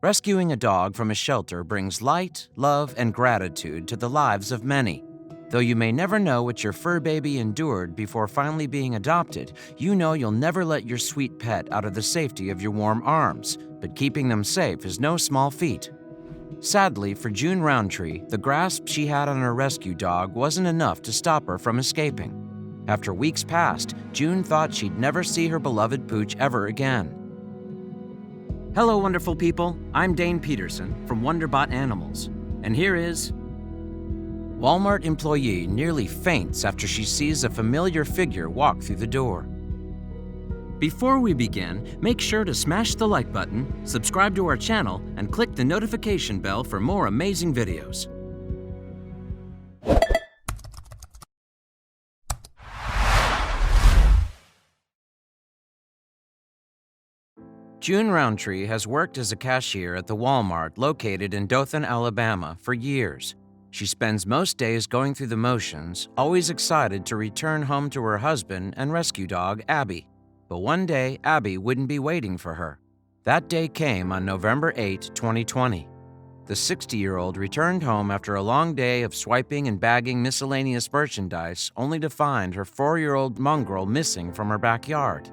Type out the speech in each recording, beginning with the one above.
Rescuing a dog from a shelter brings light, love, and gratitude to the lives of many. Though you may never know what your fur baby endured before finally being adopted, you know you'll never let your sweet pet out of the safety of your warm arms, but keeping them safe is no small feat. Sadly for June Rountree, the grasp she had on her rescue dog wasn't enough to stop her from escaping. After weeks passed, June thought she'd never see her beloved pooch ever again. Hello, wonderful people. I'm Dane Peterson from Wonderbot Animals, and here is... Walmart employee nearly faints after she sees a familiar figure walk through the door. Before we begin, make sure to smash the like button, subscribe to our channel, and click the notification bell for more amazing videos. June Rountree has worked as a cashier at the Walmart located in Dothan, Alabama for years. She spends most days going through the motions, always excited to return home to her husband and rescue dog, Abby. But one day, Abby wouldn't be waiting for her. That day came on November 8, 2020. The 60-year-old returned home after a long day of swiping and bagging miscellaneous merchandise, only to find her 4-year-old mongrel missing from her backyard.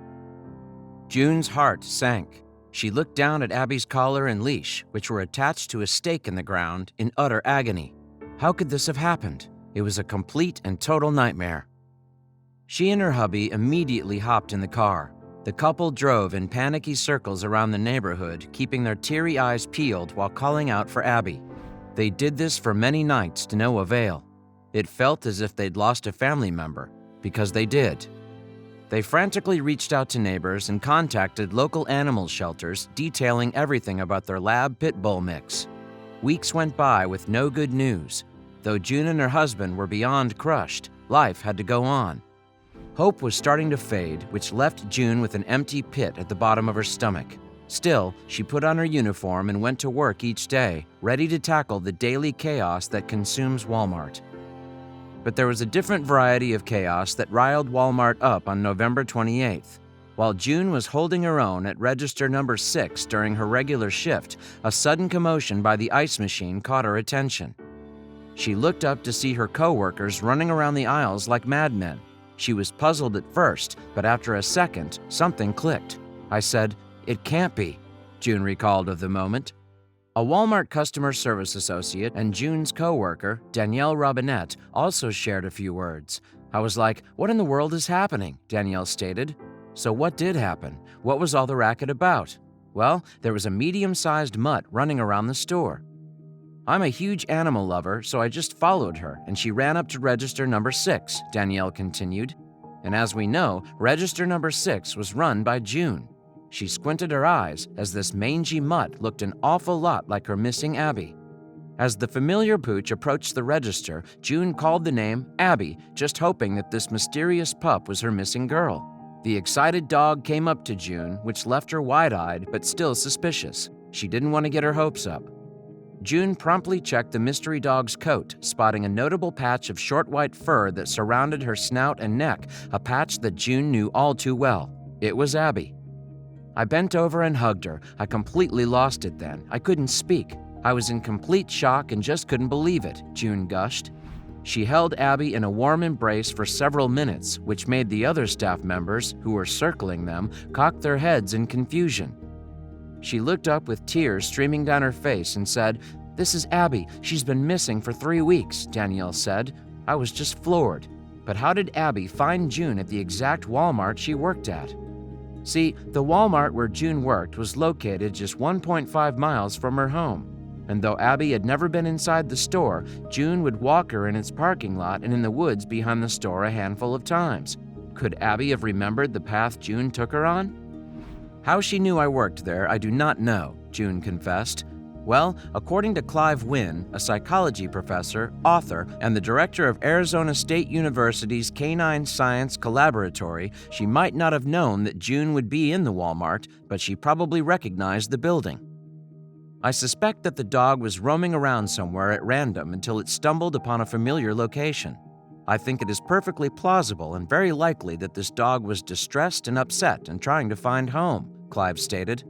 June's heart sank. She looked down at Abby's collar and leash, which were attached to a stake in the ground, in utter agony. How could this have happened? It was a complete and total nightmare. She and her hubby immediately hopped in the car. The couple drove in panicky circles around the neighborhood, keeping their teary eyes peeled while calling out for Abby. They did this for many nights to no avail. It felt as if they'd lost a family member, because they did. They frantically reached out to neighbors and contacted local animal shelters, detailing everything about their lab pit bull mix. Weeks went by with no good news. Though June and her husband were beyond crushed, life had to go on. Hope was starting to fade, which left June with an empty pit at the bottom of her stomach. Still, she put on her uniform and went to work each day, ready to tackle the daily chaos that consumes Walmart. But there was a different variety of chaos that riled Walmart up on November 28th. While June was holding her own at register number 6 during her regular shift, a sudden commotion by the ice machine caught her attention. She looked up to see her co-workers running around the aisles like madmen. She was puzzled at first, but after a second, something clicked. I said, "It can't be," June recalled of the moment. A Walmart customer service associate and June's co-worker, Danielle Robinette, also shared a few words. I was like, "What in the world is happening?" Danielle stated. So what did happen? What was all the racket about? Well, there was a medium-sized mutt running around the store. I'm a huge animal lover, so I just followed her, and she ran up to register number 6, Danielle continued. And as we know, register number 6 was run by June. She squinted her eyes as this mangy mutt looked an awful lot like her missing Abby. As the familiar pooch approached the register, June called the name Abby, just hoping that this mysterious pup was her missing girl. The excited dog came up to June, which left her wide-eyed but still suspicious. She didn't want to get her hopes up. June promptly checked the mystery dog's coat, spotting a notable patch of short white fur that surrounded her snout and neck, a patch that June knew all too well. It was Abby. I bent over and hugged her. I completely lost it then. I couldn't speak. I was in complete shock and just couldn't believe it, June gushed. She held Abby in a warm embrace for several minutes, which made the other staff members, who were circling them, cock their heads in confusion. She looked up with tears streaming down her face and said, "This is Abby. She's been missing for 3 weeks," Danielle said. I was just floored. But how did Abby find June at the exact Walmart she worked at? See, the Walmart where June worked was located just 1.5 miles from her home. And though Abby had never been inside the store, June would walk her in its parking lot and in the woods behind the store a handful of times. Could Abby have remembered the path June took her on? How she knew I worked there, I do not know, June confessed. Well, according to Clive Wynn, a psychology professor, author, and the director of Arizona State University's Canine Science Collaboratory, she might not have known that June would be in the Walmart, but she probably recognized the building. I suspect that the dog was roaming around somewhere at random until it stumbled upon a familiar location. I think it is perfectly plausible and very likely that this dog was distressed and upset and trying to find home, Clive stated.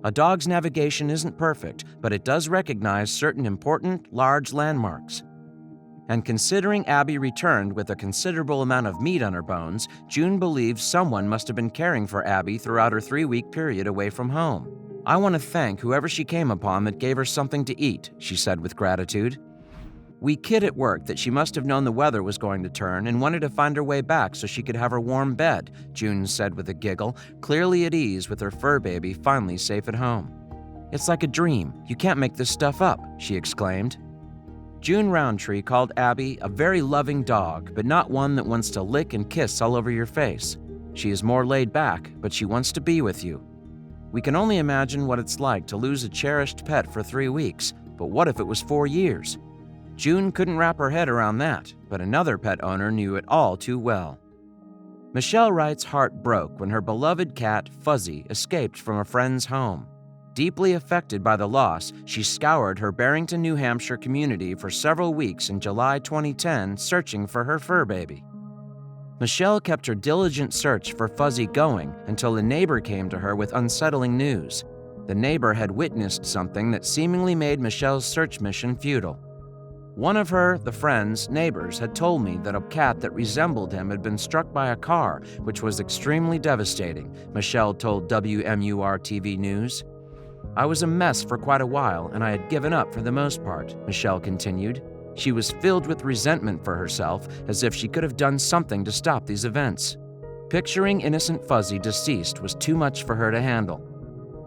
A dog's navigation isn't perfect, but it does recognize certain important, large landmarks. And considering Abby returned with a considerable amount of meat on her bones, June believes someone must have been caring for Abby throughout her 3-week period away from home. "I want to thank whoever she came upon that gave her something to eat," she said with gratitude. "We kid at work that she must have known the weather was going to turn and wanted to find her way back so she could have her warm bed," June said with a giggle, clearly at ease with her fur baby finally safe at home. "It's like a dream. You can't make this stuff up," she exclaimed. June Rountree called Abby a very loving dog, but not one that wants to lick and kiss all over your face. She is more laid back, but she wants to be with you. We can only imagine what it's like to lose a cherished pet for 3 weeks, but what if it was 4 years? June couldn't wrap her head around that, but another pet owner knew it all too well. Michelle Wright's heart broke when her beloved cat, Fuzzy, escaped from a friend's home. Deeply affected by the loss, she scoured her Barrington, New Hampshire community for several weeks in July 2010, searching for her fur baby. Michelle kept her diligent search for Fuzzy going until a neighbor came to her with unsettling news. The neighbor had witnessed something that seemingly made Michelle's search mission futile. One of the friend's neighbors had told me that a cat that resembled him had been struck by a car, which was extremely devastating, Michelle told WMUR TV News. "I was a mess for quite a while, and I had given up for the most part," Michelle continued. She was filled with resentment for herself, as if she could have done something to stop these events. Picturing innocent Fuzzy deceased was too much for her to handle.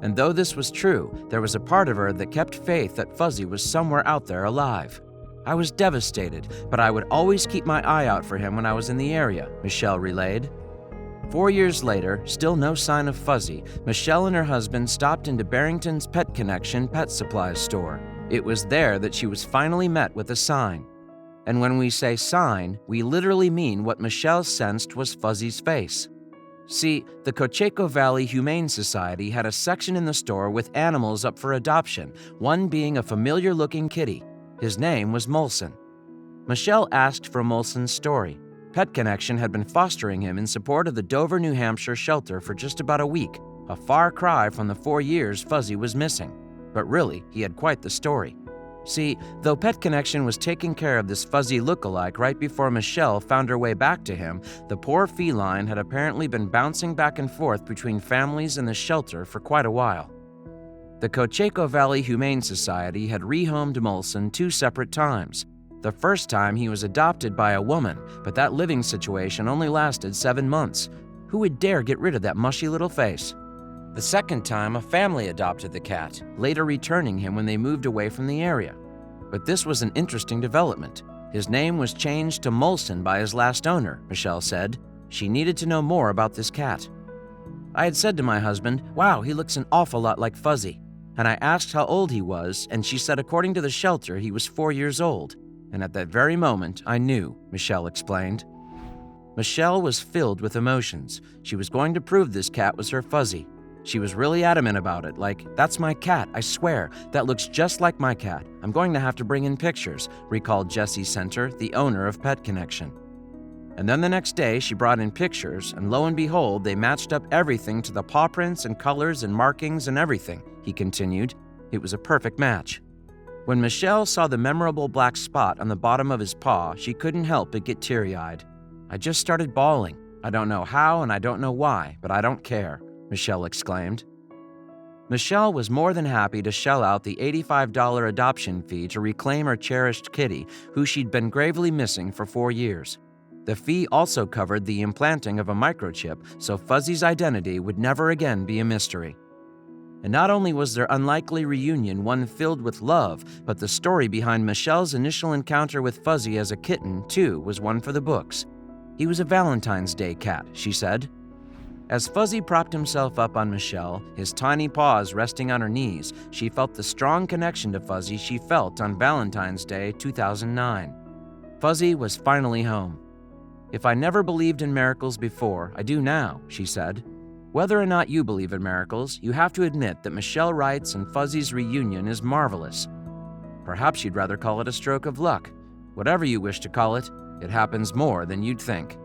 And though this was true, there was a part of her that kept faith that Fuzzy was somewhere out there alive. "I was devastated, but I would always keep my eye out for him when I was in the area," Michelle relayed. 4 years later, still no sign of Fuzzy, Michelle and her husband stopped into Barrington's Pet Connection pet supplies store. It was there that she was finally met with a sign. And when we say sign, we literally mean what Michelle sensed was Fuzzy's face. See, the Cocheco Valley Humane Society had a section in the store with animals up for adoption, one being a familiar-looking kitty. His name was Molson. Michelle asked for Molson's story. Pet Connection had been fostering him in support of the Dover, New Hampshire shelter for just about a week, a far cry from the 4 years Fuzzy was missing. But really, he had quite the story. See, though Pet Connection was taking care of this Fuzzy look-alike right before Michelle found her way back to him, the poor feline had apparently been bouncing back and forth between families and the shelter for quite a while. The Cocheco Valley Humane Society had rehomed Molson 2 separate times. The first time he was adopted by a woman, but that living situation only lasted 7 months. Who would dare get rid of that mushy little face? The second time, a family adopted the cat, later returning him when they moved away from the area. But this was an interesting development. His name was changed to Molson by his last owner, Michelle said. She needed to know more about this cat. "I had said to my husband, 'Wow, he looks an awful lot like Fuzzy.' And I asked how old he was, and she said according to the shelter, he was 4 years old. And at that very moment, I knew," Michelle explained. Michelle was filled with emotions. She was going to prove this cat was her Fuzzy. She was really adamant about it, like, "That's my cat, I swear. That looks just like my cat. I'm going to have to bring in pictures," recalled Jessie Center, the owner of Pet Connection. And then the next day, she brought in pictures, and lo and behold, they matched up everything to the paw prints and colors and markings and everything, he continued. It was a perfect match. When Michelle saw the memorable black spot on the bottom of his paw, she couldn't help but get teary-eyed. "I just started bawling. I don't know how and I don't know why, but I don't care," Michelle exclaimed. Michelle was more than happy to shell out the $85 adoption fee to reclaim her cherished kitty, who she'd been gravely missing for 4 years. The fee also covered the implanting of a microchip, so Fuzzy's identity would never again be a mystery. And not only was their unlikely reunion one filled with love, but the story behind Michelle's initial encounter with Fuzzy as a kitten, too, was one for the books. "He was a Valentine's Day cat," she said. As Fuzzy propped himself up on Michelle, his tiny paws resting on her knees, she felt the strong connection to Fuzzy she felt on Valentine's Day 2009. Fuzzy was finally home. "If I never believed in miracles before, I do now," she said. Whether or not you believe in miracles, you have to admit that Michelle Wright's and Fuzzy's reunion is marvelous. Perhaps you'd rather call it a stroke of luck. Whatever you wish to call it, it happens more than you'd think.